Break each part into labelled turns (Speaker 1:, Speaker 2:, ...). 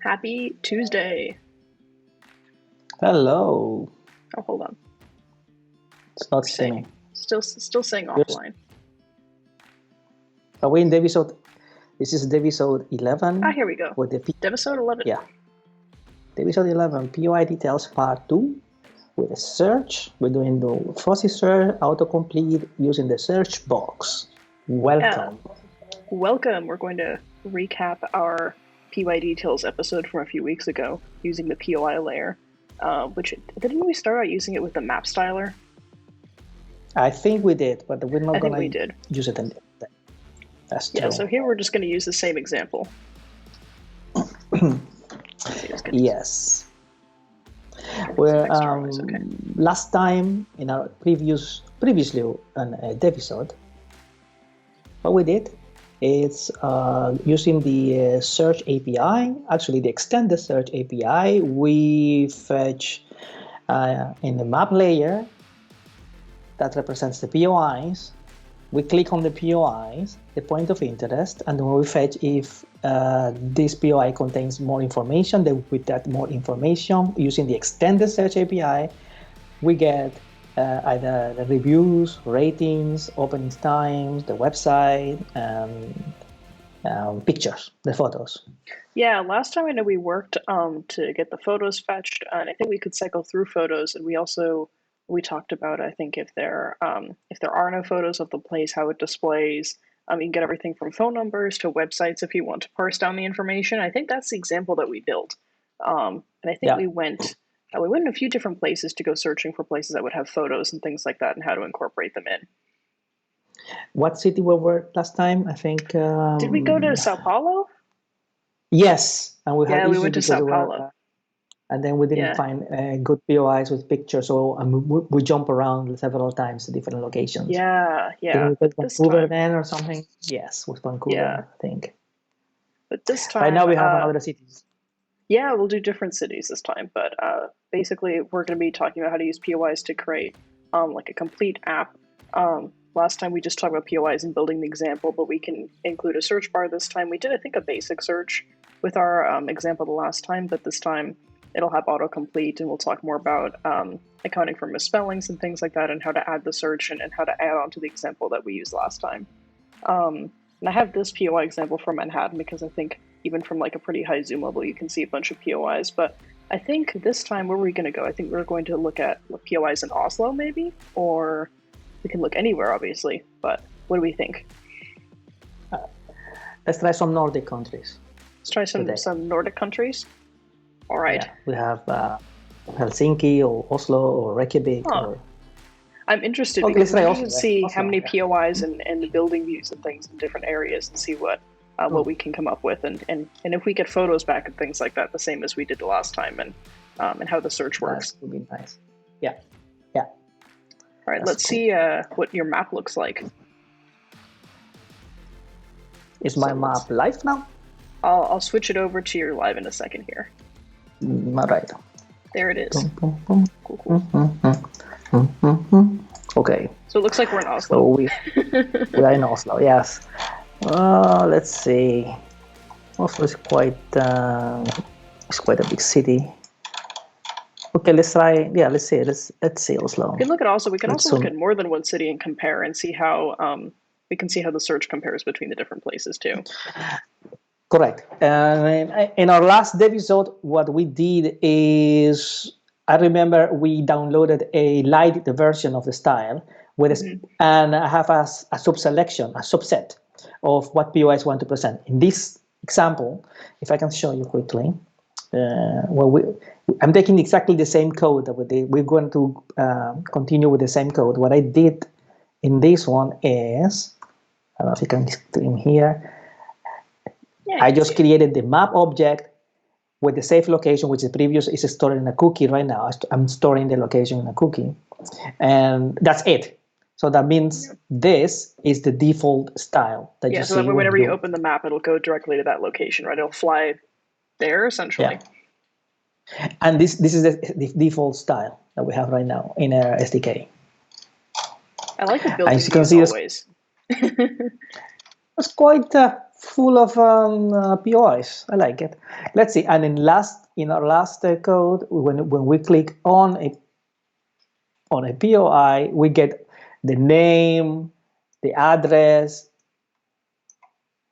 Speaker 1: Happy Tuesday.
Speaker 2: Hello.
Speaker 1: Oh, hold on.
Speaker 2: It's not singing.
Speaker 1: Still saying offline.
Speaker 2: Are we in Devisode? This is Devisode 11.
Speaker 1: Ah, here we go.
Speaker 2: With the
Speaker 1: Devisode 11.
Speaker 2: Yeah. Devisode 11, POI details part 2. With the search, we're doing the fuzzy search, autocomplete using the SearchBox. Welcome.
Speaker 1: Welcome. We're going to recap our POI details episode from a few weeks ago using the POI layer. Which didn't we start out using it with the map styler?
Speaker 2: I think we did, but we're not going
Speaker 1: to
Speaker 2: use it in that. That's true.
Speaker 1: Yeah, so here we're just going to use the same example.
Speaker 2: Yes. Well, last time in our previously on Devisode, what we did is using the search API, actually the extended search API, we fetch in the map layer that represents the POIs. We click on the POIs, the point of interest, and then we fetch if this POI contains more information. Then with that more information, using the extended search API, we get either the reviews, ratings, opening times, the website, and pictures, the photos.
Speaker 1: Yeah, last time I know we worked to get the photos fetched, and I think we could cycle through photos, and we talked about, I think, if there are no photos of the place, how it displays. You can get everything from phone numbers to websites if you want to parse down the information. I think that's the example that we built, and I think we went in a few different places to go searching for places that would have photos and things like that, and how to incorporate them in.
Speaker 2: What city we were last time? I think.
Speaker 1: Did we go to Sao Paulo?
Speaker 2: Yes, and we
Speaker 1: went to Sao Paulo.
Speaker 2: And then we didn't find good POIs with pictures, so we jump around several times to different locations.
Speaker 1: Yeah.
Speaker 2: Didn't we go to Vancouver then or something? Yes, with Vancouver, I think.
Speaker 1: But this time...
Speaker 2: Right now we have other cities.
Speaker 1: Yeah, we'll do different cities this time, but basically we're going to be talking about how to use POIs to create like a complete app. Last time we just talked about POIs and building the example, but we can include a search bar this time. We did, I think, a basic search with our example the last time, but this time it'll have autocomplete, and we'll talk more about accounting for misspellings and things like that, and how to add the search and how to add on to the example that we used last time. And I have this POI example from Manhattan because I think even from like a pretty high zoom level, you can see a bunch of POIs. But I think this time, where are we going to go? I think we're going to look at POIs in Oslo, maybe? Or we can look anywhere, obviously. But what do we think?
Speaker 2: Let's try some Nordic countries.
Speaker 1: Let's try some Nordic countries. All right.
Speaker 2: Yeah, we have Helsinki or Oslo or Reykjavik.
Speaker 1: I'm interested because I'm interested to see how many POIs and the building views and things in different areas, and see what we can come up with, and if we get photos back and things like that, the same as we did the last time, and how the search works.
Speaker 2: That would be nice. Yeah.
Speaker 1: All right, let's see what your map looks like.
Speaker 2: Is my map live now?
Speaker 1: I'll switch it over to your live in a second here.
Speaker 2: All right.
Speaker 1: There it is.
Speaker 2: Cool. Okay.
Speaker 1: So it looks like we're in Oslo.
Speaker 2: So we are in Oslo. Yes. Let's see. Oslo is quite a big city. Okay, let's try. Yeah, let's see. Let's see Oslo.
Speaker 1: We can look at Oslo. We can also look at more than one city and compare and see how we can see how the search compares between the different places too.
Speaker 2: Correct. In our last episode, what we did is, I remember we downloaded a light version of the style and I have a subset of what POIs want to present. In this example, if I can show you quickly, I'm taking exactly the same code that we did. We're going to continue with the same code. What I did in this one is, I don't know if you can stream here. Yeah, I just created the map object with the safe location, which the previous is stored in a cookie right now. I'm storing the location in a cookie, and that's it. So that means this is the default style that you see.
Speaker 1: So that whenever you open the map, it'll go directly to that location, right? It'll fly there, essentially.
Speaker 2: Yeah. And this is the default style that we have right now in our SDK.
Speaker 1: I like the building views always.
Speaker 2: It's quite full of POIs. I like it. Let's see. And in our last code, when we click on a POI, we get the name, the address,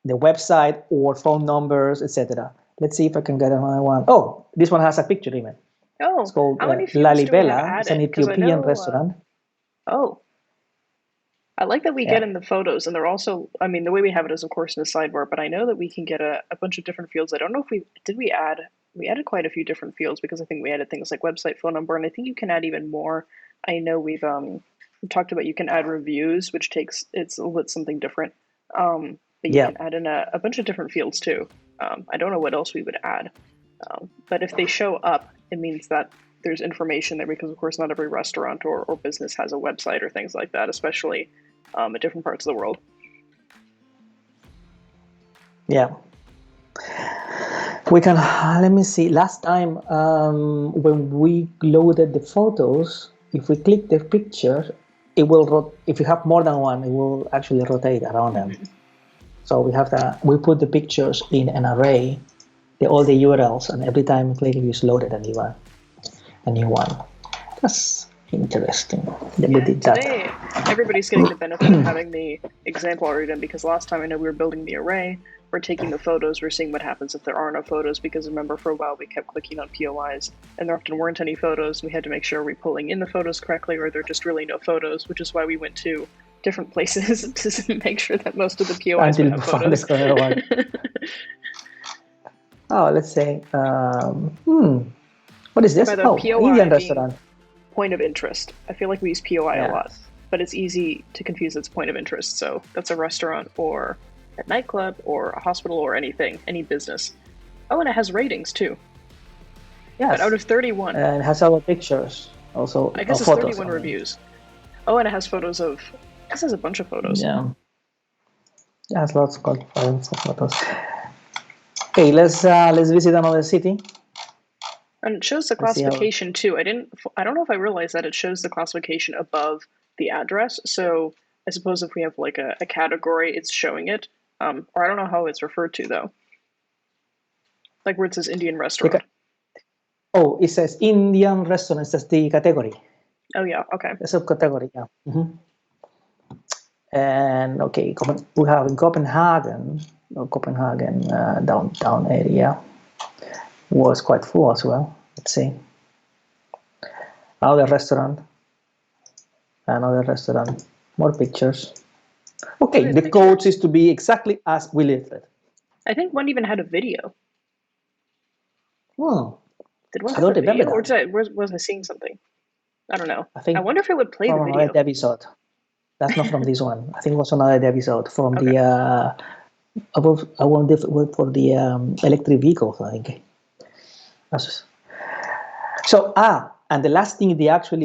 Speaker 2: the website or phone numbers, etc. Let's see if I can get another one. Oh, this one has a picture even.
Speaker 1: Oh,
Speaker 2: it's called
Speaker 1: how many fields do we have
Speaker 2: Lalibela. It's an
Speaker 1: added? 'Cause I
Speaker 2: Ethiopian
Speaker 1: know,
Speaker 2: restaurant.
Speaker 1: Oh, I like that we
Speaker 2: Yeah.
Speaker 1: get in the photos, and they're also, I mean, the way we have it is, of course, in the sidebar, but I know that we can get a bunch of different fields. I don't know if we added quite a few different fields, because I think we added things like website, phone number, and I think you can add even more. I know we've talked about you can add reviews, which it's a little bit something different. But you can add in a bunch of different fields too. I don't know what else we would add. But if they show up, it means that there's information there, because of course not every restaurant or business has a website or things like that, especially at different parts of the world.
Speaker 2: Yeah. We can, let me see, last time when we loaded the photos, if we click the picture, it will, if you have more than one, it will actually rotate around them. So we put the pictures in an array, all the URLs, and every time you click, you just loaded a new one. That's interesting.
Speaker 1: Today, everybody's getting the benefit of having the example already done, because last time I know we were building the array, we're taking the photos, we're seeing what happens if there are no photos, because remember for a while we kept clicking on POIs and there often weren't any photos. We had to make sure we're pulling in the photos correctly, or there are just really no photos, which is why we went to different places to make sure that most of the POIs would have photos.
Speaker 2: Oh, let's say, what is this?
Speaker 1: By the POI
Speaker 2: Indian restaurant.
Speaker 1: Point of interest. I feel like we use POI a lot, but it's easy to confuse its point of interest. So that's a restaurant or a nightclub or a hospital or anything, any business. Oh, and it has ratings too.
Speaker 2: Yes.
Speaker 1: But out of 31.
Speaker 2: And it has our pictures also.
Speaker 1: I guess it's
Speaker 2: photos,
Speaker 1: 31 reviews. Oh, and it has photos of, I guess it has a bunch of photos.
Speaker 2: Yeah. It has lots of photos. Okay, let's visit another city.
Speaker 1: And it shows the classification too. I don't know if I realized that it shows the classification above the address. So I suppose if we have like a category, it's showing it. Or I don't know how it's referred to though. Like where it says Indian restaurant.
Speaker 2: Oh, it says Indian restaurant. That's the category.
Speaker 1: Oh yeah, okay.
Speaker 2: The subcategory, yeah. And okay, we have in Copenhagen downtown area was quite full as well. Let's see. Another restaurant, more pictures. Okay, the code is to be exactly as we left it.
Speaker 1: I think one even had a video. Did one
Speaker 2: I don't remember
Speaker 1: or
Speaker 2: that.
Speaker 1: was I seeing something? I don't know.
Speaker 2: I
Speaker 1: wonder if it would play the video.
Speaker 2: Devisode. That's not from this one. I think it was another Devisode from the for the electric vehicles, I think. So and the last thing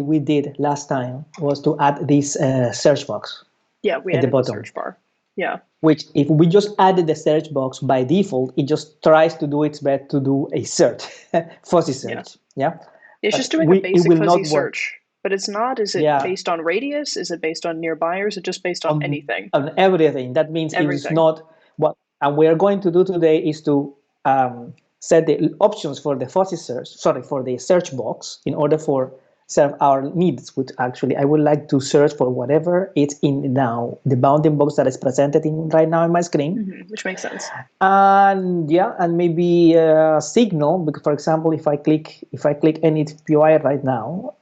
Speaker 2: we did last time was to add this search box.
Speaker 1: Yeah, we added the search bar. Yeah.
Speaker 2: Which, if we just added the search box by default, it just tries to do its best to do a search, fuzzy search. Yeah.
Speaker 1: It's just doing a basic fuzzy search, but it's not. Is it based on radius? Is it based on nearby, or is it just based on anything?
Speaker 2: On everything. That means it's not what. And we are going to do today is to set the options for the fuzzy search. Sorry, for the search box in order for serve our needs, which actually I would like to search for whatever it's in now, the bounding box that is presented right now in my screen.
Speaker 1: Which makes sense.
Speaker 2: And maybe signal, because for example, if I click any POI right now,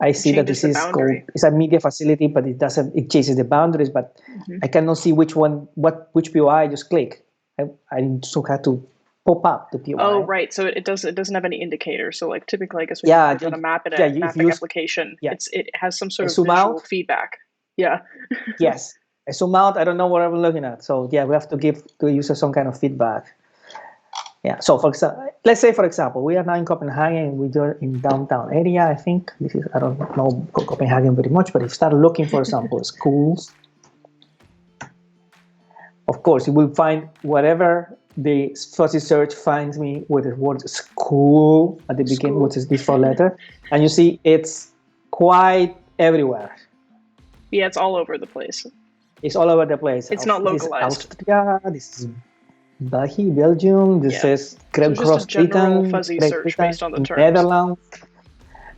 Speaker 2: I see that this is called, it's a media facility, but it chases the boundaries, but I cannot see which POI I just click. I just have to pop up the POI.
Speaker 1: Oh, right. So it doesn't have any indicator. So like typically, I guess when you put a map in a mapping application, it has some sort of visual feedback. Yeah.
Speaker 2: Yes. I zoom out. I don't know what I'm looking at. So we have to give the user some kind of feedback. Yeah. So for example, let's say for example, we are now in Copenhagen. We're in downtown area. I think this is. I don't know Copenhagen very much, but if you start looking, for example, schools, of course, you will find whatever the fuzzy search finds me with the word school at the beginning, which is this four letter, and you see it's quite everywhere.
Speaker 1: Yeah, it's all over the place.
Speaker 2: It's all over the place.
Speaker 1: It's not localized.
Speaker 2: Austria, this is Belgium, Belgium. This is
Speaker 1: so it's just a general fuzzy
Speaker 2: Great
Speaker 1: search
Speaker 2: Britain,
Speaker 1: based on the terms.
Speaker 2: Netherlands.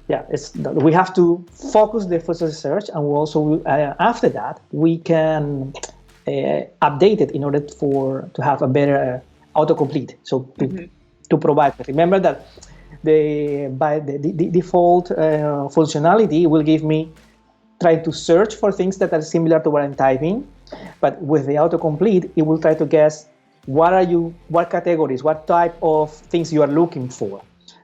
Speaker 2: Yeah, we have to focus the fuzzy search, and we also after that we can update it in order to have a better autocomplete. So to provide. Remember that by the default functionality will give me try to search for things that are similar to what I'm typing, but with the autocomplete, it will try to guess what categories, what type of things you are looking for.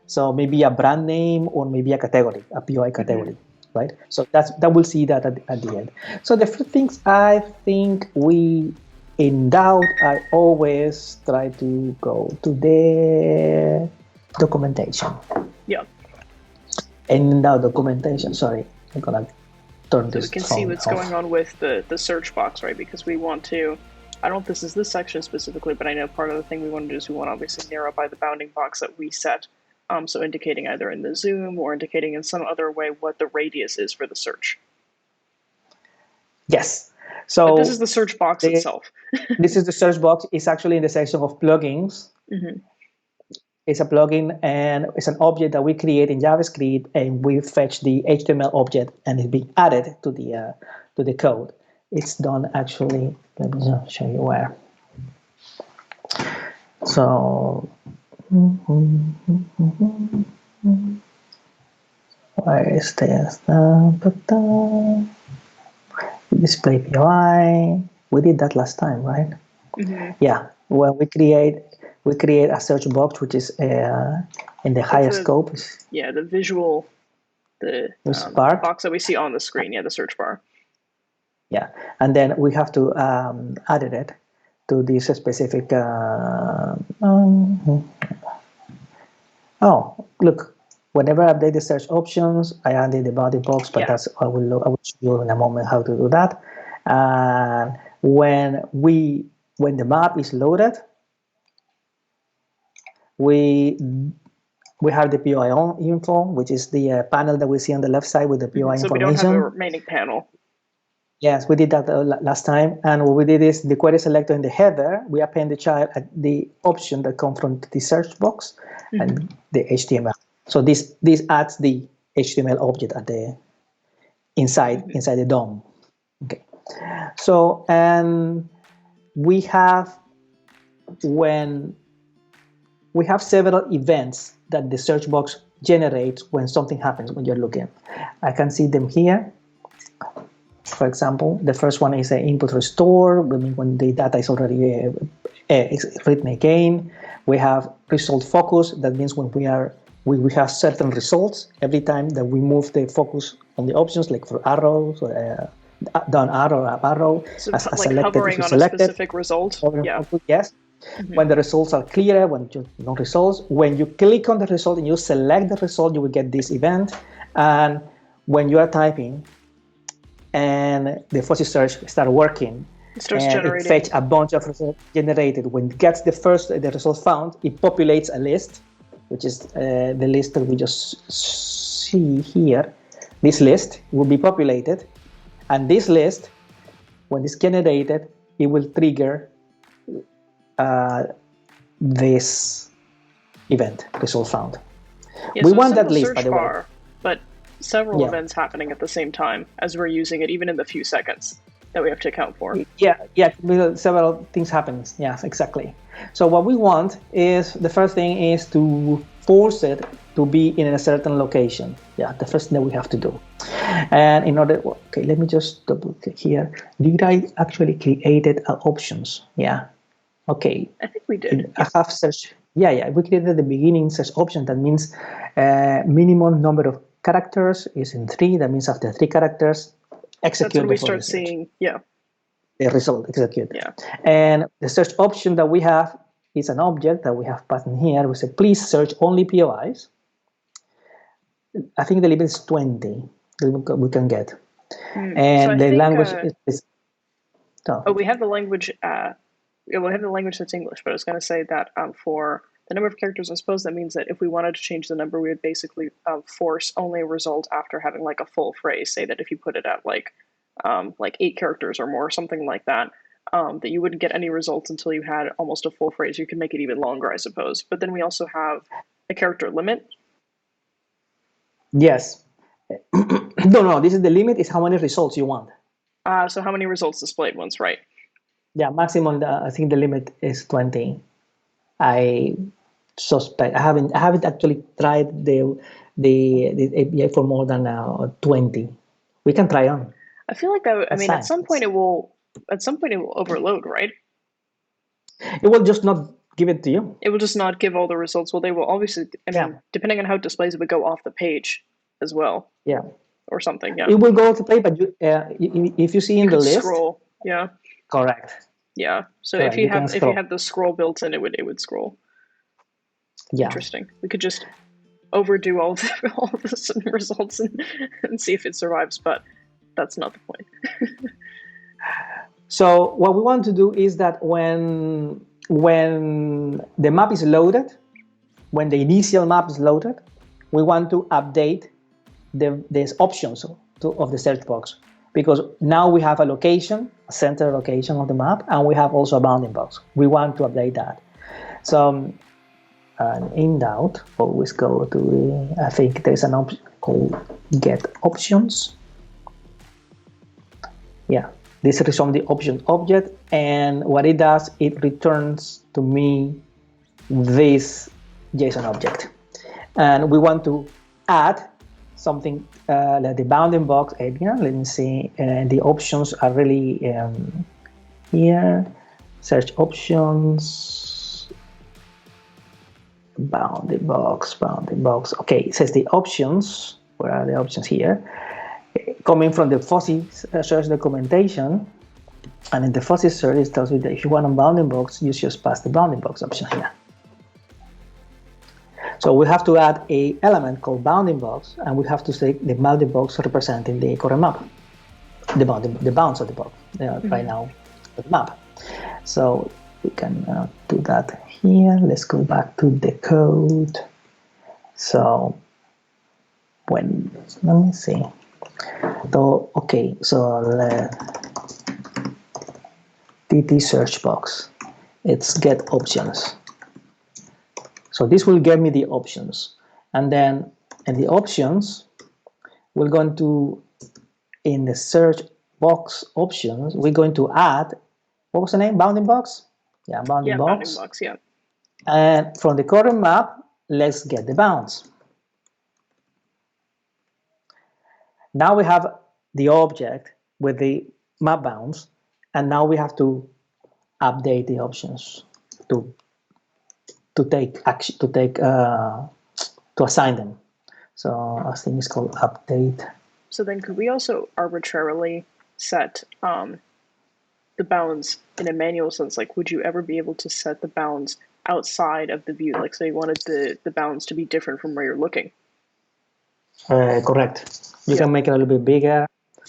Speaker 2: So maybe a brand name or maybe a category, a POI category, right? So that we'll see that at the end. So the first things I think in doubt, I always try to go to the documentation.
Speaker 1: Yeah.
Speaker 2: And in that documentation, sorry, I'm gonna turn this.
Speaker 1: So we can see what's going on with the search box, right? Because we want to. I don't know if this is this section specifically, but I know part of the thing we want to do is we want to obviously narrow by the bounding box that we set. So indicating either in the zoom or indicating in some other way what the radius is for the search.
Speaker 2: Yes. So
Speaker 1: but this is the search box itself.
Speaker 2: This is the search box. It's actually in the section of plugins. It's a plugin and it's an object that we create in JavaScript, and we fetch the HTML object and it's being added to the code. It's done actually. Let me just show you where. So where is this? Display POI. We did that last time, right? Yeah. Well, we create a search box which is in the higher scope.
Speaker 1: Yeah, the visual, the box that we see on the screen. Yeah, the search bar.
Speaker 2: Yeah, and then we have to add it to this specific. Oh, look! Whenever I update the search options, I added the body box, but that's I will show you in a moment how to do that. And when the map is loaded, we have the POI info, which is the panel that we see on the left side with the POI information.
Speaker 1: So we don't have a remaining panel.
Speaker 2: Yes, we did that last time. And what we did is the query selector in the header, we append the child at the option that comes from the search box and the HTML. So this adds the HTML object at the inside the DOM. Okay. So and we have several events that the search box generates when something happens when you're looking. I can see them here. For example, the first one is an input restore, when the data is already written again. We have result focus. That means when we have certain results every time that we move the focus on the options, like for arrows, down arrow, up arrow,
Speaker 1: so as like selected, hovering on a specific result. Yeah.
Speaker 2: Yes. When the results are clear, when you no results, when you click on the result and you select the result, you will get this event. And when you are typing and the fuzzy search start working, it fetch a bunch of results generated. When it gets the result found, it populates a list, which is the list that we just see here. This list will be populated, and this list, when it's generated, it will trigger this event, result found.
Speaker 1: Yeah, we want that list, by the way. But several events happening at the same time as we're using it, even in the few seconds that we have to account for.
Speaker 2: Yeah, several things happen. Yes, exactly. So what we want is, the first thing is to force it to be in a certain location. Yeah, the first thing that we have to do. And in order, okay, let me just double click here. Did I actually created options? Yeah. Okay.
Speaker 1: I think we did.
Speaker 2: I have search. Yeah, we created the beginning search option. That means minimum number of characters is in 3. That means after 3 characters, execute.
Speaker 1: That's when we start seeing, the
Speaker 2: result, execute.
Speaker 1: Yeah.
Speaker 2: And the search option that we have is an object that we have button here. We say, please search only POIs. I think the limit is 20 we can get. And so the language is tough.
Speaker 1: Oh, we have the language. We have the language that's English, but I was going to say that for the number of characters, I suppose that means that if we wanted to change the number, we would basically force only a result after having like a full phrase. Say that if you put it at like 8 characters or more, something like that, that you wouldn't get any results until you had almost a full phrase. You can make it even longer, I suppose. But then we also have a character limit.
Speaker 2: Yes. No, this is the limit, is how many results you want.
Speaker 1: So how many results displayed once, right?
Speaker 2: Yeah, maximum, I think the limit is 20. I suspect, I haven't actually tried the API for more than 20. We can try on.
Speaker 1: I feel like that, at some point it will overload, right?
Speaker 2: It will just not give it to you.
Speaker 1: It will just not give all the results. Well, they will obviously, depending on how it displays, it would go off the page as well.
Speaker 2: Yeah.
Speaker 1: Or something, yeah.
Speaker 2: It will go to play, but if you see in the list,
Speaker 1: scroll, yeah.
Speaker 2: Correct.
Speaker 1: Yeah. So if you have the scroll built in, it would scroll. Yeah. Interesting. We could just overdo all the results and see if it survives, but that's not the point.
Speaker 2: So what we want to do is that when the map is loaded, when the initial map is loaded, we want to update these options of the search box, because now we have a center location of the map, and we have also a bounding box. We want to update that. So in doubt, always go to I think there's an option called get options. Yeah, this is from the option object, and what it does, it returns to me this JSON object, and we want to add something like the bounding box area. Let me see. The options are really here. Search options. Bounding box. Okay, it says the options. Where are the options here? Coming from the fuzzy search documentation. And in the fuzzy search, it tells you that if you want a bounding box, you just pass the bounding box option here. So we have to add a element called bounding box, and we have to say the bounding box representing the current map, the bounds of the box right now, the map. So we can do that here. Let's go back to the code. So let me see. So okay, so TT search box. It's get options. So this will give me the options, and then in the options, we're going to, in the search box options, we're going to add, what was the name? Bounding box? Yeah, bounding box.
Speaker 1: Bounding box, yeah.
Speaker 2: And from the current map, let's get the bounds. Now we have the object with the map bounds, and now we have to update the options to assign them. So I think it's called update.
Speaker 1: So then could we also arbitrarily set the bounds in a manual sense? Like, would you ever be able to set the bounds outside of the view? Like, say you wanted the bounds to be different from where you're looking.
Speaker 2: Correct. You can make it a little bit bigger.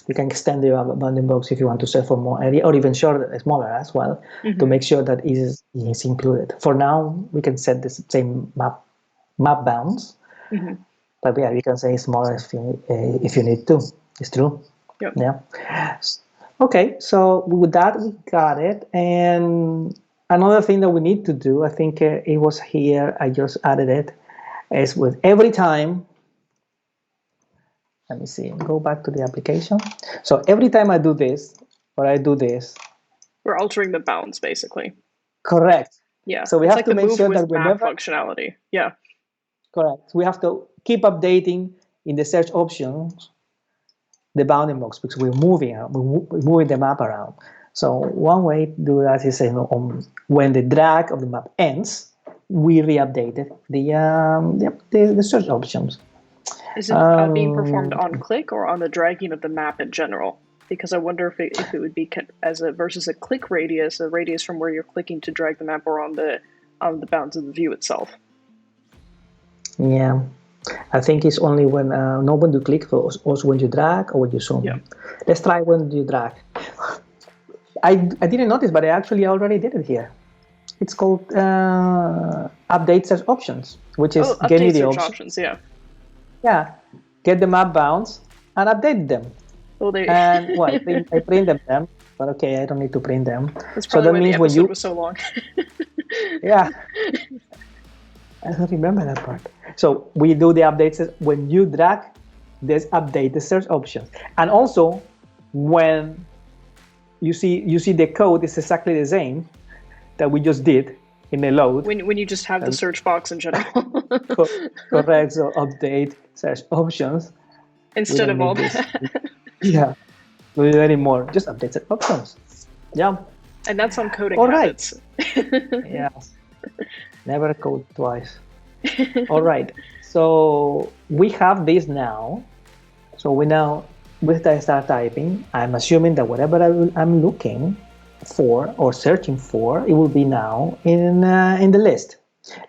Speaker 2: You can extend the bounding box if you want to set for more area, or even shorter, smaller as well, to make sure that it is included. For now, we can set the same map bounds, but yeah, we can say smaller if you need to. It's true.
Speaker 1: Yep.
Speaker 2: Yeah. Okay, so with that we got it. And another thing that we need to do, I think it was here, I just added it, is with every time. Let me see, go back to the application. So every time I do this, or I do this,
Speaker 1: we're altering the bounds, basically.
Speaker 2: Correct.
Speaker 1: Yeah.
Speaker 2: So we have to make sure that whenever
Speaker 1: functionality. Yeah.
Speaker 2: Correct. We have to keep updating in the search options the bounding box, because we're moving the map around. So one way to do that is when the drag of the map ends, we re-updated the search options.
Speaker 1: Is it being performed on click or on the dragging of the map in general? Because I wonder if it would be versus a click radius, a radius from where you're clicking to drag the map, or on the bounds of the view itself.
Speaker 2: Yeah, I think it's only when not when you click, but also when you drag or when you zoom.
Speaker 1: Yeah.
Speaker 2: Let's try when you drag. I didn't notice, but I actually already did it here. It's called update search options, which is give me the options.
Speaker 1: Yeah.
Speaker 2: Yeah, get the map bounds and update them.
Speaker 1: Well,
Speaker 2: and I print them, but okay, I don't need to print them.
Speaker 1: That's
Speaker 2: So
Speaker 1: probably
Speaker 2: that
Speaker 1: why
Speaker 2: means
Speaker 1: the
Speaker 2: when
Speaker 1: episode
Speaker 2: you,
Speaker 1: was so long.
Speaker 2: yeah, I don't remember that part. So we do the updates when you drag this update the search options, and also when you see the code is exactly the same that we just did in the load.
Speaker 1: When you just have the search box in general.
Speaker 2: Correct. So update search options
Speaker 1: Instead of all that.
Speaker 2: Yeah, we don't do anymore. Just update search options. Yeah.
Speaker 1: And that's on coding
Speaker 2: All right.
Speaker 1: habits.
Speaker 2: Yes. Never code twice. All right. So we have this now. So we start typing. I'm assuming that whatever I'm looking for or searching for, it will be now in the list.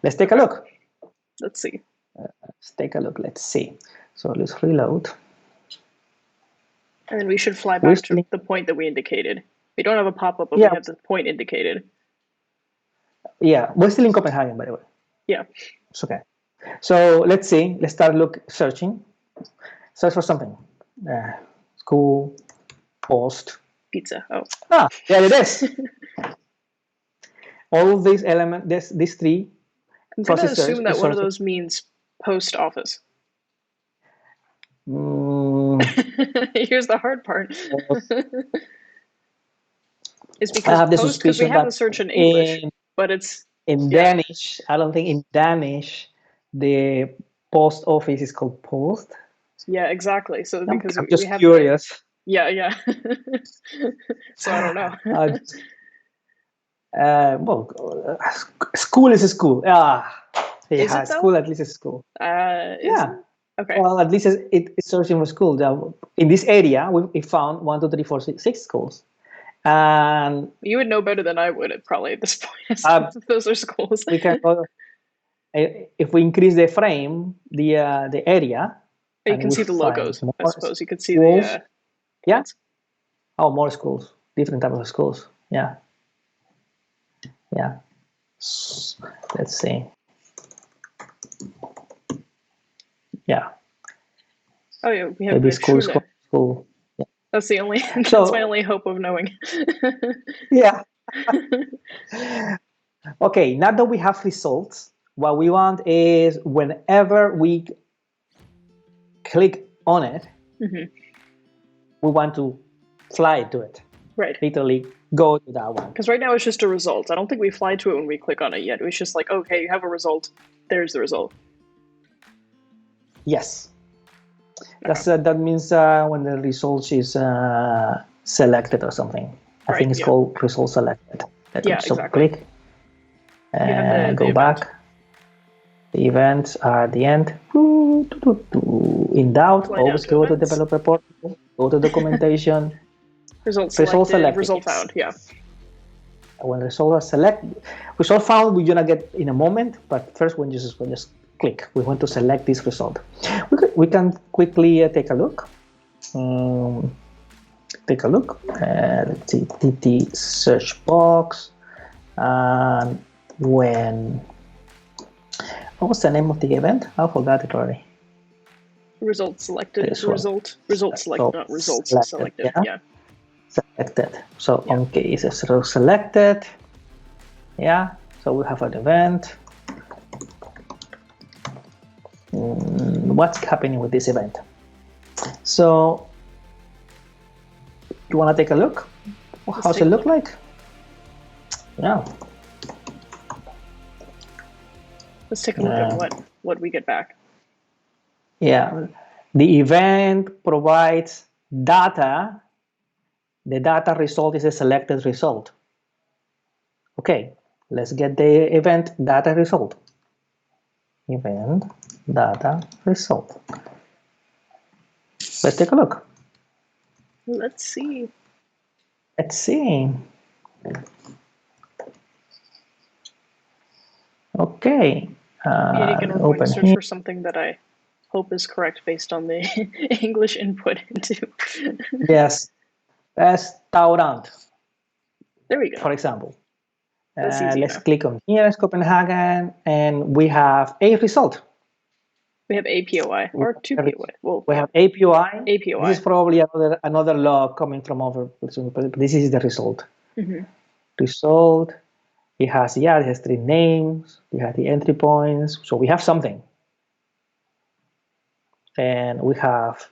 Speaker 2: Let's take a look.
Speaker 1: Let's see.
Speaker 2: Let's take a look. Let's see. So let's reload.
Speaker 1: And then we should fly back to the point that we indicated. We don't have a pop-up, but we have the point indicated.
Speaker 2: Yeah, we're still in Copenhagen, by the way.
Speaker 1: Yeah.
Speaker 2: It's okay. So let's see. Let's start searching. Search for something. School, post.
Speaker 1: Pizza. Oh.
Speaker 2: Ah, there it is. All of these elements, these three.
Speaker 1: I'm going to assume that one of those means post office. Here's the hard part. It's because we have the search in English, but it's
Speaker 2: in Danish. I don't think in Danish the post office is called post.
Speaker 1: Yeah, exactly. So because
Speaker 2: I'm just
Speaker 1: we have
Speaker 2: curious.
Speaker 1: Yeah. So I don't know.
Speaker 2: Well, school is a school.
Speaker 1: Is it
Speaker 2: school at least is school.
Speaker 1: Yeah. Okay.
Speaker 2: Well, at least it's searching for school. In this area, we found 1, 2, 3, 4, 6 schools. And
Speaker 1: you would know better than I would probably at this point. Those are schools.
Speaker 2: We can go, if we increase the frame, the area.
Speaker 1: You can see the logos. I suppose you can see
Speaker 2: schools.
Speaker 1: Yeah.
Speaker 2: Oh, more schools. Different types of schools. Yeah. Let's see. Yeah.
Speaker 1: Oh yeah, we have
Speaker 2: maybe
Speaker 1: the
Speaker 2: school. Yeah.
Speaker 1: That's the only. That's my only hope of knowing.
Speaker 2: Yeah. Okay. Now that we have results, what we want is whenever we click on it, we want to fly to it.
Speaker 1: Right.
Speaker 2: Literally go to that one.
Speaker 1: Because right now it's just a result. I don't think we fly to it when we click on it yet. It's just like, okay, you have a result. There's the result.
Speaker 2: Yes. That means when the result is selected or something. I think it's called result selected.
Speaker 1: Exactly.
Speaker 2: Click and go back. The events are at the end. In doubt, always go to developer portal, go to documentation.
Speaker 1: Result selected, result found, yeah.
Speaker 2: When result found, we're gonna get in a moment, but first we just click. We want to select this result. We can quickly take a look. Let's see, TT search box. And what was the name of the event? I forgot it already.
Speaker 1: Result selected. Result selected, not results selected. Yeah.
Speaker 2: Selected. So okay, it says selected. Yeah. So we have an event. What's happening with this event? So you want to take a look? How's it look like? Yeah.
Speaker 1: Let's take a look at what we get back.
Speaker 2: Yeah. The event provides data. The data result is a selected result. Okay, let's get the event data result. Event data result. Let's take a look.
Speaker 1: Let's see.
Speaker 2: Okay.
Speaker 1: Again, we're going to search for something that I hope is correct based on the English input into.
Speaker 2: Yes. Restaurant.
Speaker 1: There we go.
Speaker 2: For example.
Speaker 1: Let's
Speaker 2: click on here, Copenhagen, and we have a result.
Speaker 1: We have a POI or two POI. Well,
Speaker 2: we have a POI.
Speaker 1: A POI.
Speaker 2: This is probably another log coming from over. But this is the result.
Speaker 1: Mm-hmm.
Speaker 2: Result. It has 3 names. We have the entry points. So we have something. And we have,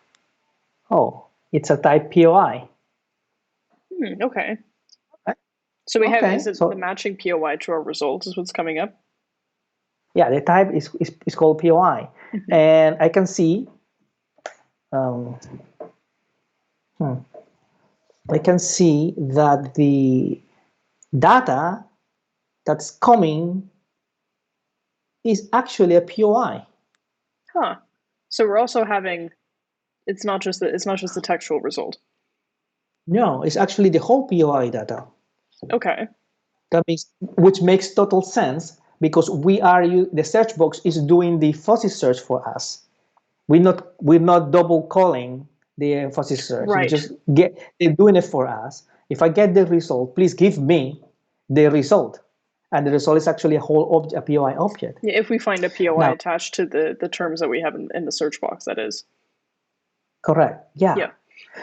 Speaker 2: it's a type POI.
Speaker 1: Okay.
Speaker 2: Right.
Speaker 1: So we have, is it the matching POI to our result is what's coming up?
Speaker 2: Yeah, the type is called POI. Mm-hmm. And I can see, I can see that the data that's coming is actually a POI.
Speaker 1: Huh. So we're also having, it's not just the textual result.
Speaker 2: No, it's actually the whole POI data.
Speaker 1: Okay.
Speaker 2: Which makes total sense because the search box is doing the fuzzy search for us. We're not double calling the fuzzy search.
Speaker 1: Right.
Speaker 2: They're doing it for us. If I get the result, please give me the result. And the result is actually a POI object.
Speaker 1: Yeah, if we find a POI attached to the terms that we have in the search box, that is.
Speaker 2: Correct. Yeah.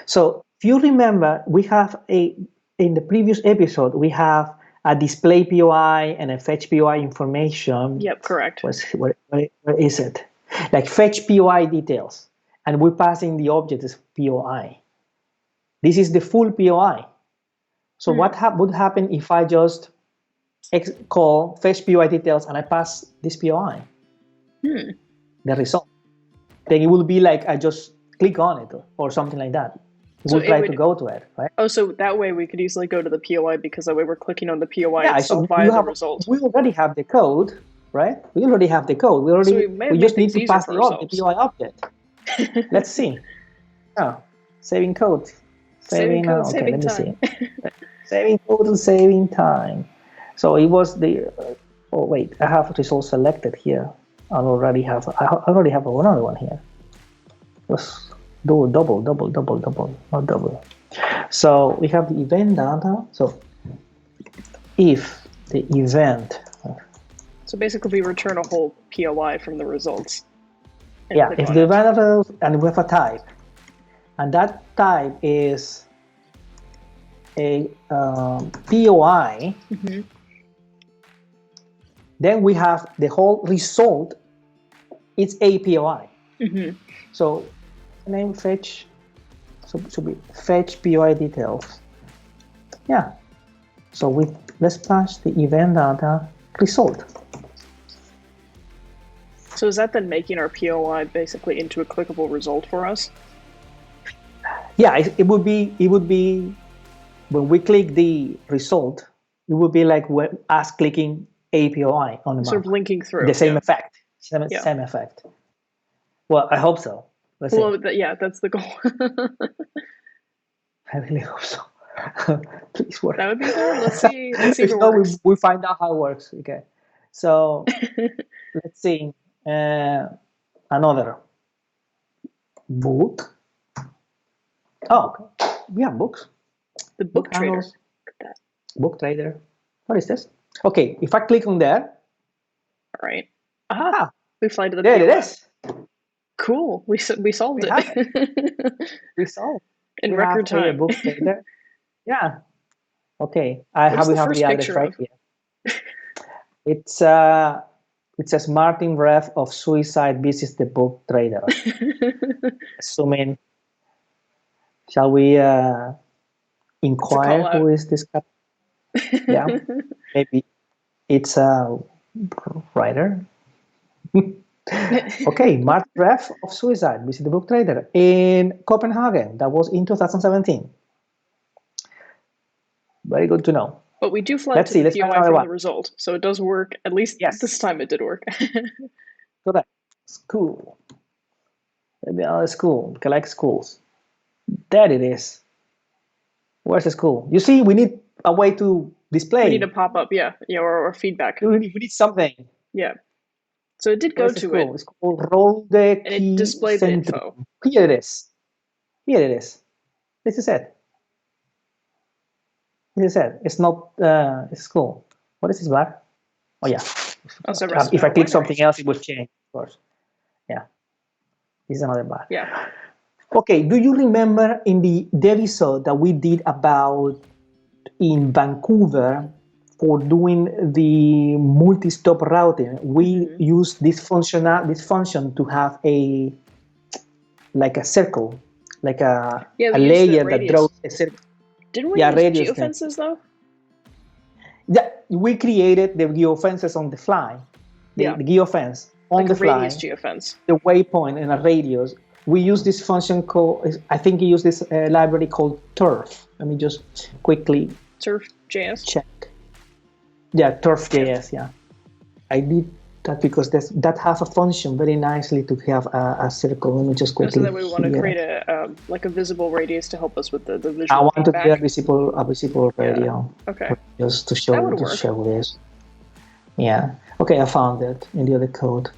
Speaker 2: So if you remember, we have in the previous episode, we have a display POI and a fetch POI information.
Speaker 1: Yep, correct.
Speaker 2: Where is it? Like fetch POI details. And we're passing the object as POI. This is the full POI. So what would happen if I just call fetch POI details and I pass this POI? The result. Then it will be like I just click on it or something like that. We'll try to go to it, right?
Speaker 1: Oh, so that way we could easily go to the POI because that way we're clicking on the POI itself via the result.
Speaker 2: We already have the code, right? We already have the code. We just need to pass the POI object. Let's see. Saving code.
Speaker 1: Saving code,
Speaker 2: okay,
Speaker 1: saving
Speaker 2: let me
Speaker 1: time.
Speaker 2: see. Saving code and saving time. So it was the. Oh wait, I have result selected here. I already have another one here. Let's do double, not double. So we have the event data. So if the event.
Speaker 1: So basically, we return a whole POI from the results.
Speaker 2: Yeah, if the event and we have a type, and that type is a POI.
Speaker 1: Mm-hmm.
Speaker 2: Then we have the whole result. It's a POI.
Speaker 1: Mm-hmm.
Speaker 2: So name fetch. So it should be fetch POI details. Yeah. So let's pass the event data result.
Speaker 1: So is that then making our POI basically into a clickable result for us?
Speaker 2: Yeah, it would be when we click the result, it would be like us clicking a POI on the map.
Speaker 1: Sort of linking through.
Speaker 2: The same effect. Same effect. Well, I hope so. Let's see.
Speaker 1: That's the goal.
Speaker 2: I really hope so. Please work.
Speaker 1: That would be good. Let's see if it works.
Speaker 2: We find out how it works. Okay. So let's see. Another book. Oh, okay. We have books.
Speaker 1: The book trader. Look
Speaker 2: at that. Book trader. What is this? Okay, if I click on there.
Speaker 1: All right. Aha. We fly to the
Speaker 2: there. It is.
Speaker 1: Cool. We solved it.
Speaker 2: We solved.
Speaker 1: In record time.
Speaker 2: Book trader. Yeah. Okay. We have the address right here. It says Martin Ref of Suicide visits the book trader. Assuming. Shall we inquire who is this guy? Yeah, maybe it's a writer. Okay, Martin Ref of Suicide visit the book trader in Copenhagen. That was in 2017. Very good to know.
Speaker 1: But we do fly to the POI from the result, so it does work. At least this time it did work.
Speaker 2: Correct. School. Maybe another school. Collect schools. There it is. Where's the school? You see, we need a way to display.
Speaker 1: We need a pop-up, or feedback.
Speaker 2: We need something.
Speaker 1: Yeah. So it did go to it.
Speaker 2: It's called roll the key.
Speaker 1: And it displayed the info.
Speaker 2: Here it is. This is it. It's not. It's cool. What is this black? Oh yeah.
Speaker 1: Also,
Speaker 2: if I click something else, it will change. Of course. Yeah. This is another bug.
Speaker 1: Yeah.
Speaker 2: Okay, do you remember in the Devisode that we did about in Vancouver for doing the multi-stop routing? We used this function to have a circle, like a layer that draws a circle.
Speaker 1: Didn't we use geofences though?
Speaker 2: Yeah, we created the geofences on the fly. The geofence on the fly.
Speaker 1: Radius geofence.
Speaker 2: The waypoint and a radius. We use this function called, I think you use this library called Turf. Let me just quickly
Speaker 1: Turf.js?
Speaker 2: check. Yeah, Turf.js, yeah. I did that because that has a function very nicely to have a circle. Let me just quickly.
Speaker 1: So that we want to create a visible radius to help us with the visual
Speaker 2: I want
Speaker 1: feedback.
Speaker 2: to create a visible radio.
Speaker 1: Okay.
Speaker 2: Just to show this. Yeah. Okay, I found it in the other code.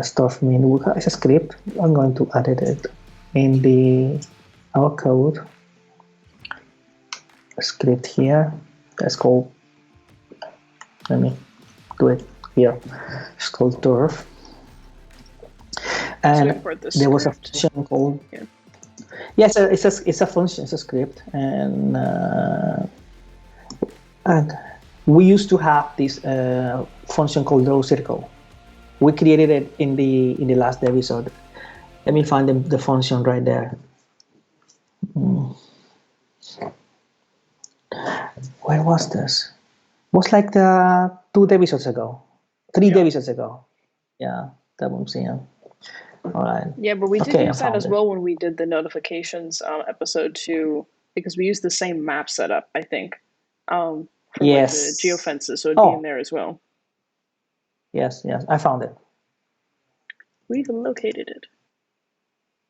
Speaker 2: Stuff mean it's a script. I'm going to edit it in our code. A script here. That's called. Let me do it here. It's called Turf. And there was a function called. Yes, it's a function. It's a script, and we used to have this function called draw circle. We created it in the last episode. Let me find the function right there. Where was this? It was like the 2 episodes ago, 3 episodes ago. Yeah, that one's here. All right.
Speaker 1: Yeah, but we did use that as well when we did the notifications episode too, because we used the same map setup, I think. For the geofences, so it'd be in there as well.
Speaker 2: Yes, I found it.
Speaker 1: We've located it.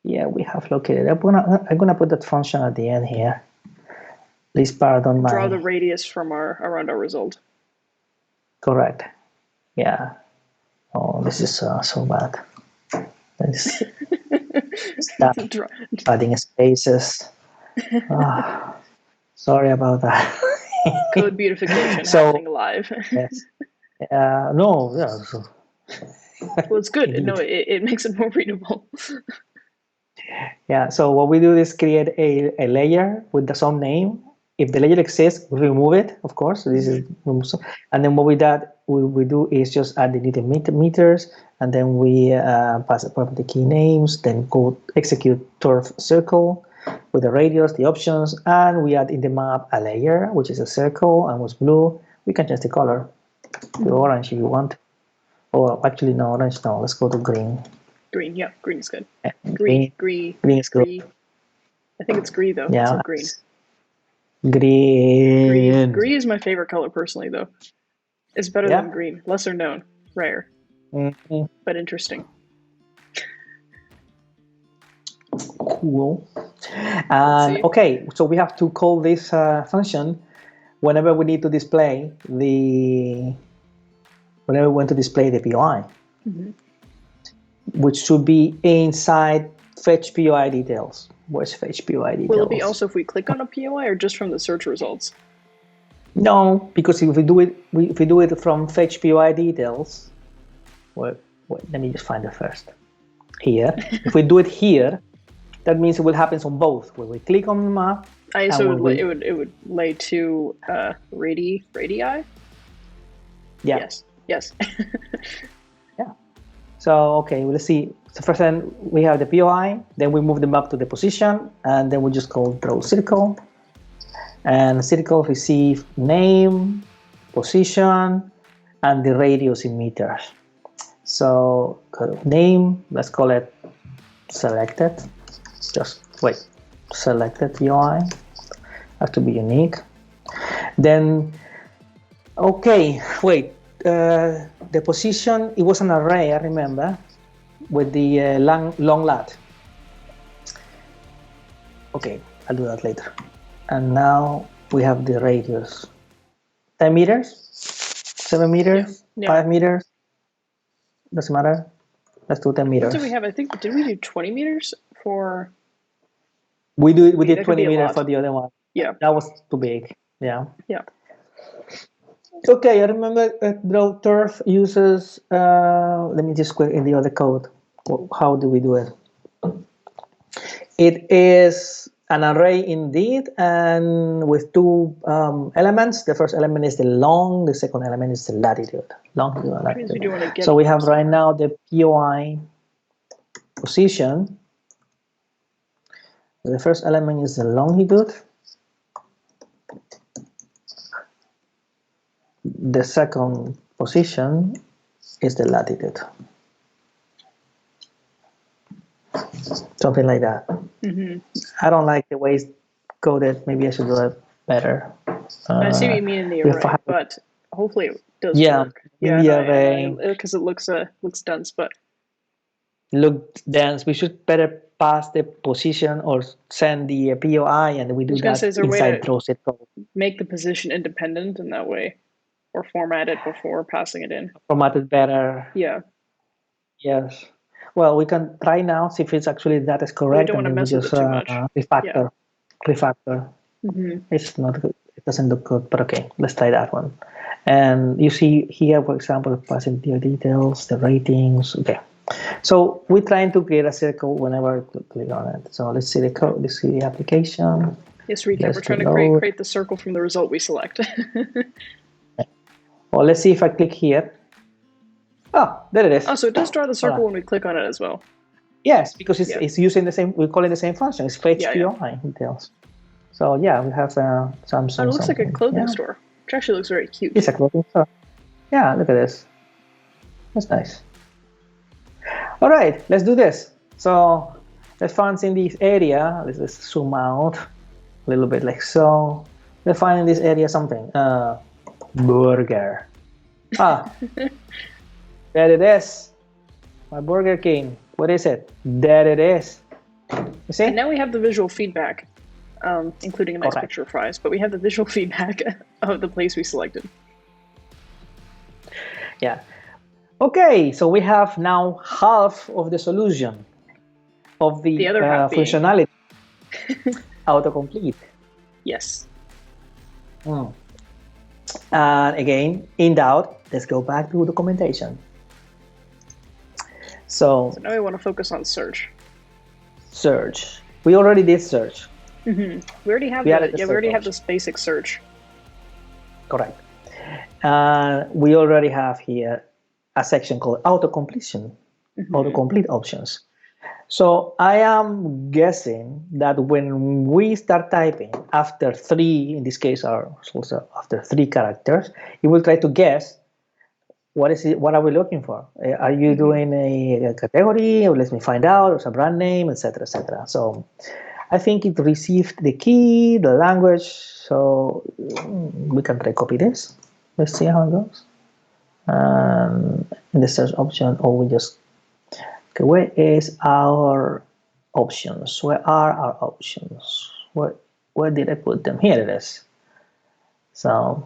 Speaker 2: Yeah, we have located it. I'm gonna put that function at the end here. Please pardon my.
Speaker 1: Draw the radius from around our result.
Speaker 2: Correct. Yeah. Oh, this is so bad. Let's stop adding spaces. Sorry about that.
Speaker 1: Code beautification happening live.
Speaker 2: Yes. No. Yeah.
Speaker 1: Well, it's good. No, it makes it more readable.
Speaker 2: Yeah. So what we do is create a layer with some name. If the layer exists, we remove it, of course. So this is, and then what we do is just add the needed meters, and then we pass the property key names. Then go execute turf circle with the radius, the options, and we add in the map a layer which is a circle and was blue. We can change the color to orange if you want. Or actually, no, orange. No, let's go to green.
Speaker 1: Green, yeah, green is good.
Speaker 2: Green is good.
Speaker 1: I think it's green though.
Speaker 2: Yeah,
Speaker 1: green.
Speaker 2: Green
Speaker 1: is my favorite color personally, though. It's better than green. Lesser known, rare, but interesting.
Speaker 2: Cool. Okay, so we have to call this function whenever we need to display whenever we want to display the POI, which should be inside fetch POI details. Where's fetch POI details?
Speaker 1: Will it be also if we click on a POI or just from the search results?
Speaker 2: No, because if we do it from fetch POI details, wait, let me just find it first. Here, if we do it here, that means it will happen on both. When we click on the map,
Speaker 1: so it would lay 2 radii.
Speaker 2: Yeah.
Speaker 1: Yes.
Speaker 2: Yeah. So okay, let's see. So first then we have the POI, then we move the map to the position, and then we just call draw circle. And circle receive name, position, and the radius in meters. So name, let's call it selected. Selected POI. Has to be unique. Then, okay, the position, it was an array, I remember, with the long lat. Okay, I'll do that later. And now we have the radius. 10 meters? 7 meters? 5 meters? Doesn't matter. Let's do 10 meters.
Speaker 1: What did we have? I think, did we do 20 meters for...
Speaker 2: We did 20 meters for the other one.
Speaker 1: Yeah.
Speaker 2: That was too big. Yeah.
Speaker 1: Yeah.
Speaker 2: Okay, I remember Turf uses, let me just go in the other code. how do we do it? It is an array indeed, and with two elements. The first element is the long, the second element is the latitude. Longitude and latitude. So we have right now the POI position. The first element is the longitude. The second position is the latitude. Something like that. I don't like the way it's coded. Maybe I should do it better.
Speaker 1: I see what you mean in the array, but hopefully it does work.
Speaker 2: In the array,
Speaker 1: because it looks dense, but
Speaker 2: look dense. We should better pass the position or send the POI, and we do that inside process code.
Speaker 1: Make the position independent in that way, or format it before passing it in.
Speaker 2: Format it better.
Speaker 1: Yeah.
Speaker 2: Yes. Well, we can try now, see if it's actually that is correct.
Speaker 1: We don't want to mess with it too much.
Speaker 2: Refactor. It's not good. It doesn't look good, but okay, let's try that one. And you see here, for example, passing the details, the ratings. Okay. So we're trying to create a circle whenever I click on it. So let's see the code. Let's see the application.
Speaker 1: Yes, recap. We're trying to create the circle from the result we select.
Speaker 2: Well, let's see if I click here. Oh, there it is.
Speaker 1: Oh, so it does draw the circle when we click on it as well.
Speaker 2: Yes, because it's using the same, we call it the same function. It's fetch POI details. So yeah, we have Samsung.
Speaker 1: Oh, it looks like a clothing store, which actually looks very cute.
Speaker 2: It's a clothing store. Yeah, look at this. That's nice. All right, let's do this. So let's find in this area. Let's just zoom out a little bit like so. Let's find in this area something. Burger. There it is. My Burger King. What is it? There it is. You see?
Speaker 1: And now we have the visual feedback, including a nice picture of fries, but we have the visual feedback of the place we selected.
Speaker 2: Yeah. Okay, so we have now half of the solution of the
Speaker 1: other half
Speaker 2: functionality. Autocomplete.
Speaker 1: Yes.
Speaker 2: And again, in doubt, let's go back to documentation. So
Speaker 1: now we want to focus on search.
Speaker 2: Search. We already did search.
Speaker 1: We already have we already have this basic search.
Speaker 2: Correct. We already have here a section called autocompletion, autocomplete options. So I am guessing that when we start typing after 3, in this case, also after 3 characters, it will try to guess what is it. What are we looking for? Are you doing a category, or let me find out, or a brand name, etc., etc. So I think it received the key, the language. So we can try copy this. Let's see how it goes. In the search option, or we just okay. Where is our options? Where are our options? Where did I put them? Here it is. So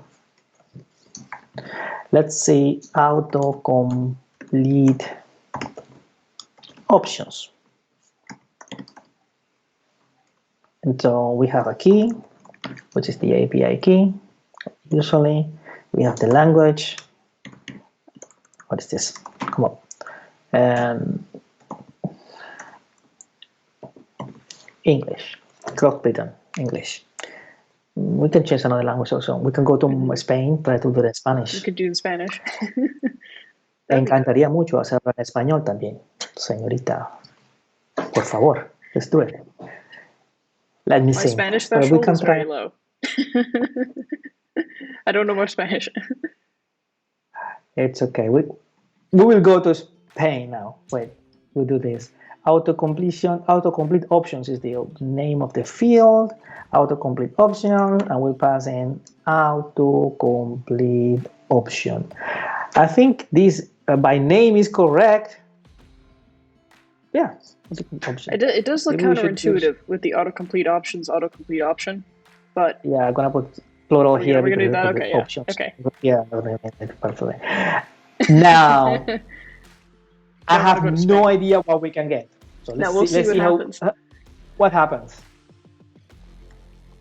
Speaker 2: let's see autocomplete options. And so we have a key, which is the API key. Usually we have the language. What is this? Come on. And English. Great Britain, English. We can change another language also. We can go to Spain, try to do it in Spanish.
Speaker 1: You could do in Spanish.
Speaker 2: Me encantaría mucho hacerlo en español también, señorita. Por favor, let's do it. Let me see.
Speaker 1: My Spanish threshold is very low. I don't know much Spanish.
Speaker 2: It's okay. We will go to Spain now. Wait, we'll do this. Autocomplete options is the name of the field. Autocomplete option, and we pass in autocomplete option. I think this by name is correct. Yeah.
Speaker 1: It does look counterintuitive with the autocomplete option, but
Speaker 2: yeah, I'm gonna put plural here.
Speaker 1: We're gonna do that. Okay. Yeah.
Speaker 2: Options.
Speaker 1: Okay.
Speaker 2: Yeah. Perfectly. Now, I have no idea what we can get. So let's see what happens. What happens?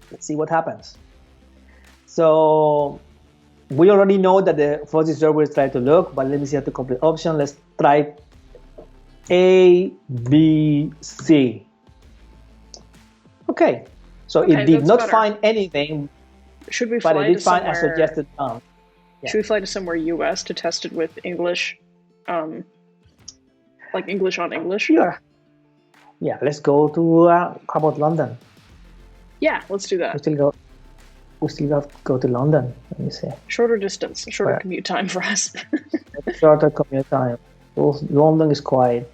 Speaker 2: Let's see what happens. So we already know that the fuzzy server is trying to look, but let me see how to complete option. Let's try A, B, C. Okay, so
Speaker 1: Okay,
Speaker 2: it did
Speaker 1: that's
Speaker 2: not
Speaker 1: better.
Speaker 2: find anything,
Speaker 1: Should we
Speaker 2: but
Speaker 1: fly
Speaker 2: it
Speaker 1: to
Speaker 2: did find a
Speaker 1: somewhere?
Speaker 2: suggested bound. Yeah.
Speaker 1: Should we fly to somewhere US to test it with English, like English on English?
Speaker 2: Yeah, let's go to, how about London?
Speaker 1: Yeah, let's do that.
Speaker 2: We still got to go to London, let me see.
Speaker 1: Shorter distance, shorter commute time for us.
Speaker 2: Shorter commute time. London is quite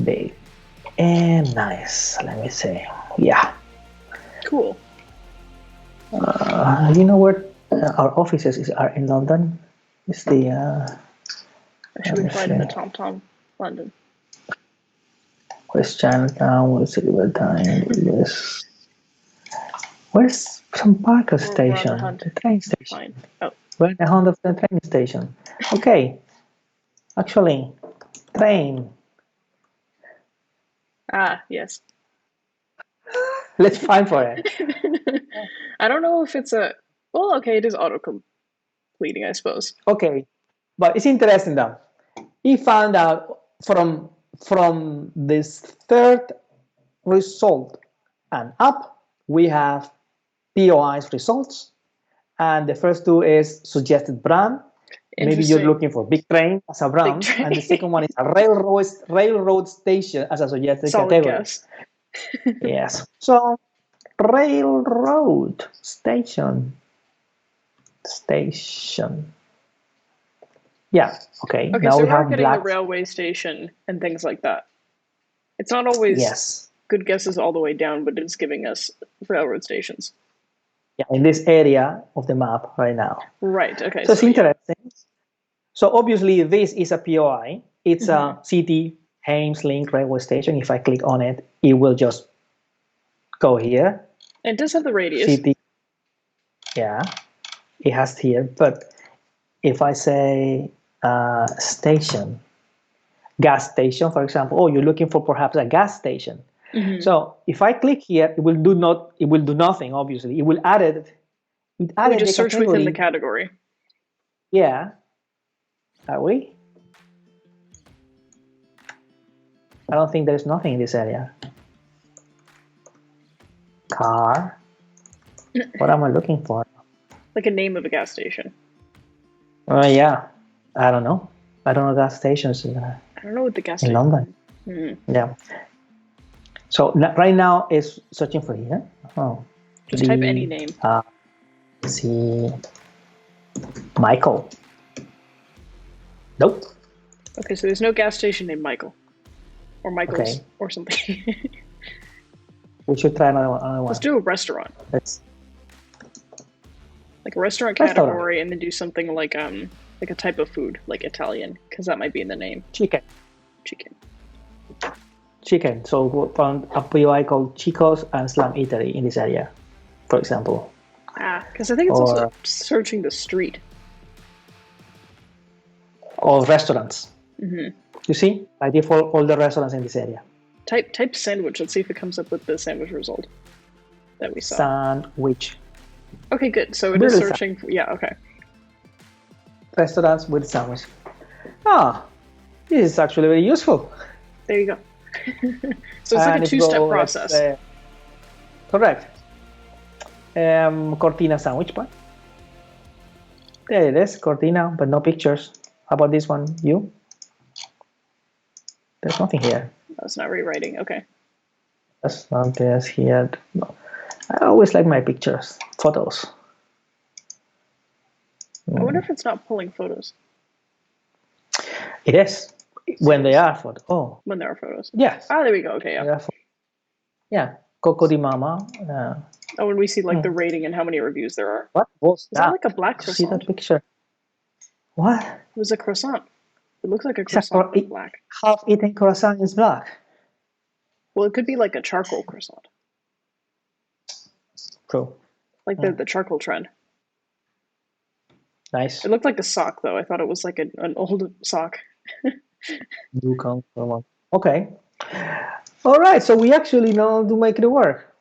Speaker 2: big and nice, let me say. Yeah.
Speaker 1: Cool.
Speaker 2: You know where our offices are in London? It's the
Speaker 1: Should we fly to the TomTom London?
Speaker 2: Where's Chinatown? Where's Silver Time? Where's some Parker station? The train station.
Speaker 1: Fine. Oh.
Speaker 2: We're in the hunt of the train station. Okay. Actually, train.
Speaker 1: Ah, yes.
Speaker 2: Let's find for it.
Speaker 1: I don't know if it's a... Well, okay, it is auto-completing, I suppose.
Speaker 2: Okay. But it's interesting though. He found out from this third result and up, we have POIs results. And the first two is suggested brand. Maybe you're looking for big train as a brand. And the second one is a railroad station as a suggested category.
Speaker 1: Guess.
Speaker 2: Yes. So railroad station. Yeah. Okay.
Speaker 1: Okay,
Speaker 2: now
Speaker 1: so
Speaker 2: we have
Speaker 1: getting
Speaker 2: black.
Speaker 1: the railway station and things like that. It's not always good guesses all the way down, but it's giving us railroad stations.
Speaker 2: Yeah, in this area of the map right now.
Speaker 1: Right. Okay.
Speaker 2: So it's interesting. Yeah. So obviously this is a POI. It's a city Hames Link railway station. If I click on it, it will just go here.
Speaker 1: And it does have the radius.
Speaker 2: City. Yeah, it has here. But if I say station, gas station, for example, you're looking for perhaps a gas station. So if I click here, it will do nothing. Obviously, it will add it. It added
Speaker 1: we just search within the category.
Speaker 2: Yeah. Are we? I don't think there's nothing in this area. Car. What am I looking for?
Speaker 1: Like a name of a gas station.
Speaker 2: Yeah. I don't know. I don't know gas stations in
Speaker 1: I don't know what the gas
Speaker 2: in London. Yeah. So right now it's searching for here.
Speaker 1: Just type any name.
Speaker 2: See, Michael. Nope.
Speaker 1: Okay, so there's no gas station named Michael, or Michael's, or something.
Speaker 2: We should try another one.
Speaker 1: Let's do a restaurant. Like a restaurant category, and then do something like a type of food, like Italian, because that might be in the name.
Speaker 2: Chicken. So we found a POI called Chico's and Slam Eatery in this area, for example.
Speaker 1: Because I think it's also searching the street.
Speaker 2: Or restaurants. You see, by default, all the restaurants in this area.
Speaker 1: Type sandwich. Let's see if it comes up with the sandwich result that we saw.
Speaker 2: Sandwich.
Speaker 1: Okay, good. So it is searching. Yeah. Okay.
Speaker 2: Restaurants with sandwich. This is actually very useful.
Speaker 1: There you go. So it's like a two-step process.
Speaker 2: Correct. Cortina sandwich bar. There it is, Cortina, but no pictures. How about this one? There's nothing here.
Speaker 1: That's not rewriting. Okay.
Speaker 2: That's not this here. No. I always like my pictures, photos.
Speaker 1: I wonder if it's not pulling photos.
Speaker 2: It is. When they are photos.
Speaker 1: When there are photos.
Speaker 2: Yes.
Speaker 1: There we go. Okay,
Speaker 2: yeah. Coco di Mama.
Speaker 1: When we see like the rating and how many reviews there are.
Speaker 2: What was
Speaker 1: that? Is that like a black croissant?
Speaker 2: See that picture? What?
Speaker 1: It was a croissant. It looks like a croissant in black.
Speaker 2: Half-eaten croissant is black.
Speaker 1: Well, it could be like a charcoal croissant.
Speaker 2: True.
Speaker 1: Like the charcoal trend.
Speaker 2: Nice.
Speaker 1: It looked like a sock, though. I thought it was like an old sock.
Speaker 2: Okay. All right. So we actually know to make it work.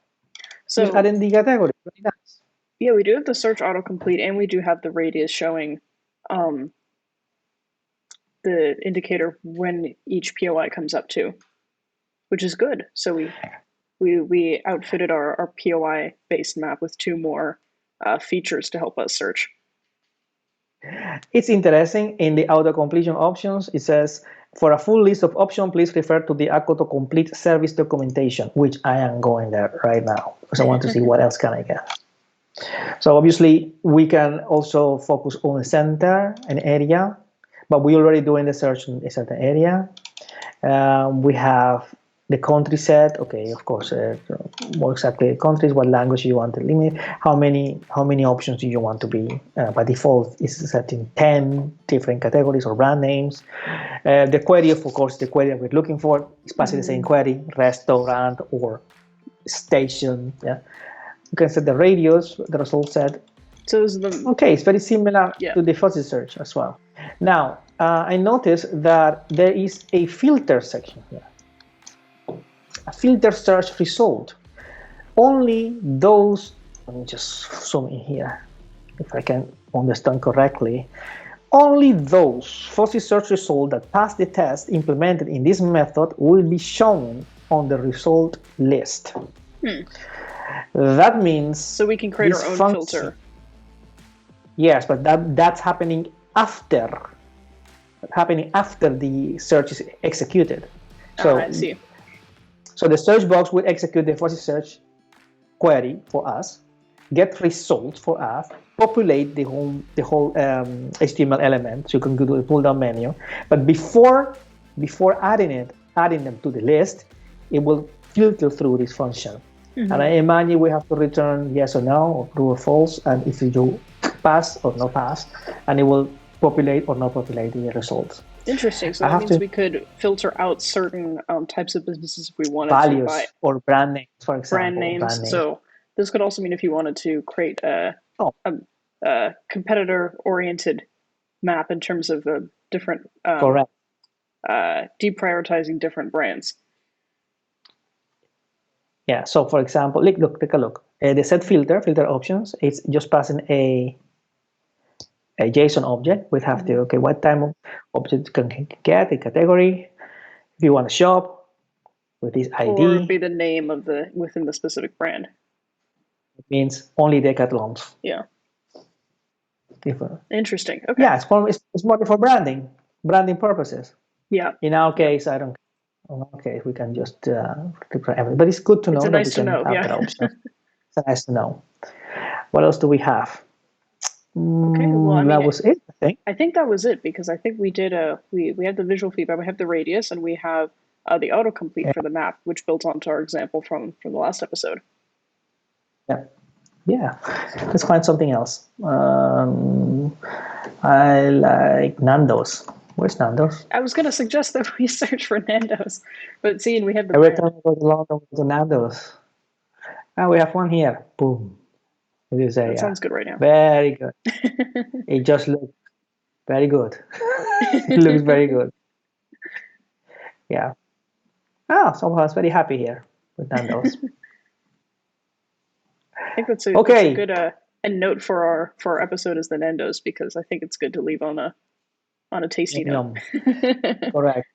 Speaker 1: So
Speaker 2: add in the category. Very nice.
Speaker 1: Yeah, we do have the search autocomplete, and we do have the radius showing the indicator when each POI comes up too, which is good. So we outfitted our POI based map with 2 more features to help us search.
Speaker 2: It's interesting. In the auto-completion options, it says, for a full list of options, please refer to the Autocomplete service documentation, which I am going there right now because I want to see what else can I get. So obviously, we can also focus on the center, an area, but we're already doing the search in a certain area. We have the country set. Okay, of course, more exactly countries, what language you want to limit, how many options do you want to be. By default, it's set in 10 different categories or brand names. The query, of course, the query that we're looking for is passing the same query, restaurant or station. Yeah, you can set the radius, the result set.
Speaker 1: So
Speaker 2: okay, it's very similar to the fuzzy search as well. Now, I noticed that there is a filter section here. A filter search result. Only those, let me just zoom in here, if I can understand correctly. Only those fuzzy search results that pass the test implemented in this method will be shown on the result list. That means
Speaker 1: so we can create our own filter.
Speaker 2: Yes, but that's happening after the search is executed. So
Speaker 1: I see.
Speaker 2: So the search box will execute the fuzzy search query for us, get results for us, populate the whole HTML element, so you can go to the pull-down menu. But before adding them to the list, it will filter through this function. And I imagine we have to return yes or no, or true or false, and if you do pass or no pass, and it will populate or not populate the results.
Speaker 1: Interesting. So that means we could filter out certain types of businesses if we wanted
Speaker 2: values
Speaker 1: to buy
Speaker 2: or brand names, for example.
Speaker 1: Brand names. So this could also mean if you wanted to create a competitor-oriented map in terms of different
Speaker 2: correct,
Speaker 1: deprioritizing different brands.
Speaker 2: Yeah. So for example, look, take a look. The set filter options. It's just passing a JSON object. We have to what type of object can get a category. If you want to shop with this ID,
Speaker 1: or be the name of within the specific brand.
Speaker 2: It means only Decathlons.
Speaker 1: Yeah.
Speaker 2: Different.
Speaker 1: Interesting. Okay.
Speaker 2: Yeah, it's more for branding purposes.
Speaker 1: Yeah.
Speaker 2: In our case, I don't. In our case, we can just everything. But it's good to know.
Speaker 1: It's nice to know.
Speaker 2: Yeah. It's nice to know. What else do we have?
Speaker 1: Okay, well, I mean,
Speaker 2: that was it, I think.
Speaker 1: I think that was it because I think we did we had the visual feedback, we have the radius, and we have the autocomplete for the map, which built onto our example from the last episode.
Speaker 2: Yeah. Let's find something else. I like Nando's. Where's Nando's?
Speaker 1: I was going to suggest that we search for Nando's, but seeing we have the
Speaker 2: every time I go to London to Nando's. We have one here. Boom.
Speaker 1: That sounds good right now.
Speaker 2: Very good. It just looks very good. It looks very good. Yeah. Someone was very happy here with Nando's.
Speaker 1: I think that's a good a note for our episode is the Nando's, because I think it's good to leave on a tasty note.
Speaker 2: Correct.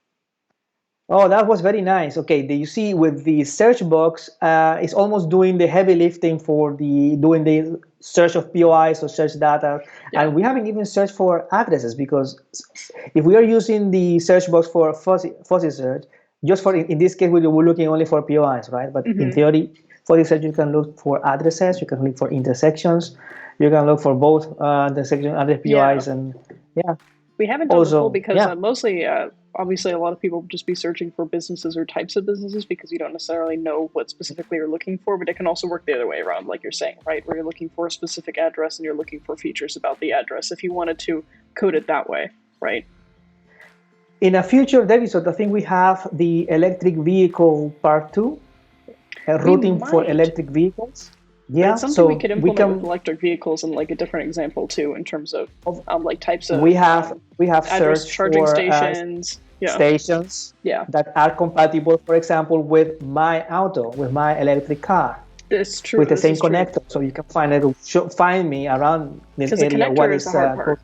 Speaker 2: Oh, that was very nice. Okay, you see with the search box, it's almost doing the heavy lifting for doing the search of POIs or search data. Yeah. And we haven't even searched for addresses, because if we are using the search box for fuzzy search, just for in this case, we're looking only for POIs, right? But in theory, for the search, you can look for addresses, you can look for intersections, you can look for both intersections and the POIs, and
Speaker 1: We haven't done the full because mostly, obviously, a lot of people just be searching for businesses or types of businesses because you don't necessarily know what specifically you're looking for, but it can also work the other way around, like you're saying, right? Where you're looking for a specific address and you're looking for features about the address if you wanted to code it that way, right?
Speaker 2: In a future episode, I think we have the electric vehicle part 2, routing for electric vehicles. Yeah,
Speaker 1: it's something we could implement with electric vehicles and like a different example too, in terms of like types of
Speaker 2: we have
Speaker 1: address charging
Speaker 2: for,
Speaker 1: stations,
Speaker 2: stations that are compatible, for example, with my auto, with my electric car.
Speaker 1: It's true.
Speaker 2: With the same connector, so you can find me around this area.
Speaker 1: What is the hard part.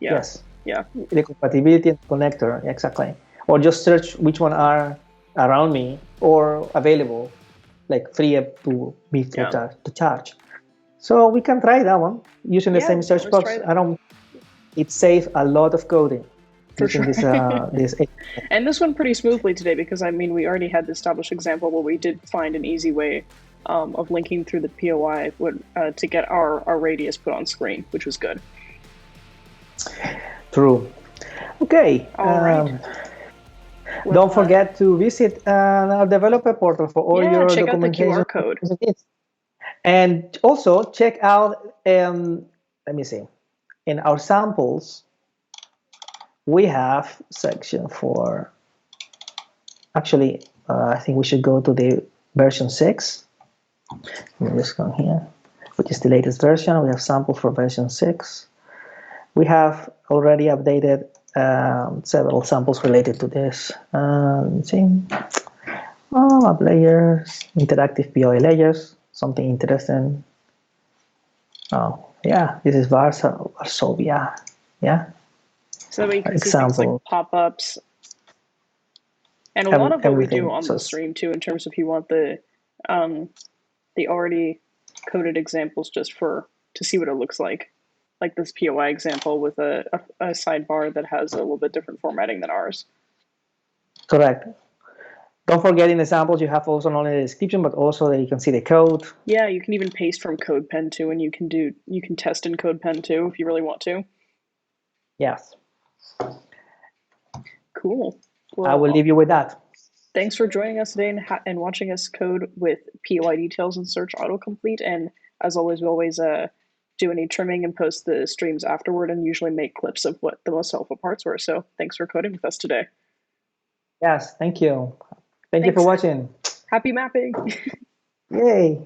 Speaker 2: Yes.
Speaker 1: Yeah.
Speaker 2: The compatibility and connector, exactly. Or just search which one are around me or available, like free up to be to charge. So we can try that one using the same search box. It saves a lot of coding using this this.
Speaker 1: And this went pretty smoothly today because I mean we already had the established example, but we did find an easy way of linking through the POI to get our radius put on screen, which was good.
Speaker 2: True. Okay.
Speaker 1: All right.
Speaker 2: Don't forget to visit our developer portal for all your
Speaker 1: check
Speaker 2: documentation.
Speaker 1: Out the QR code.
Speaker 2: And also check out, let me see, in our samples, we have section for, actually, I think we should go to the version 6. Let's go here, which is the latest version. We have sample for version 6. We have already updated several samples related to this. Let's see. Map layers, interactive POI layers, something interesting. Oh, yeah, this is Varsovia. Yeah.
Speaker 1: So that way you can see things like pop-ups. And a lot of what we do on the stream too, in terms of if you want the already coded examples just to see what it looks like this POI example with a sidebar that has a little bit different formatting than ours.
Speaker 2: Correct. Don't forget in the samples you have also not only the description but also that you can see the code.
Speaker 1: Yeah, you can even paste from CodePen too, and you can test in CodePen too if you really want to.
Speaker 2: Yes.
Speaker 1: Cool.
Speaker 2: Well, I will leave you with that.
Speaker 1: Thanks for joining us today and watching us code with POI details and Search Autocomplete. And as always, we always do any trimming and post the streams afterward and usually make clips of what the most helpful parts were. So thanks for coding with us today.
Speaker 2: Yes, thank you. Thanks you for watching.
Speaker 1: Happy mapping.
Speaker 2: Yay.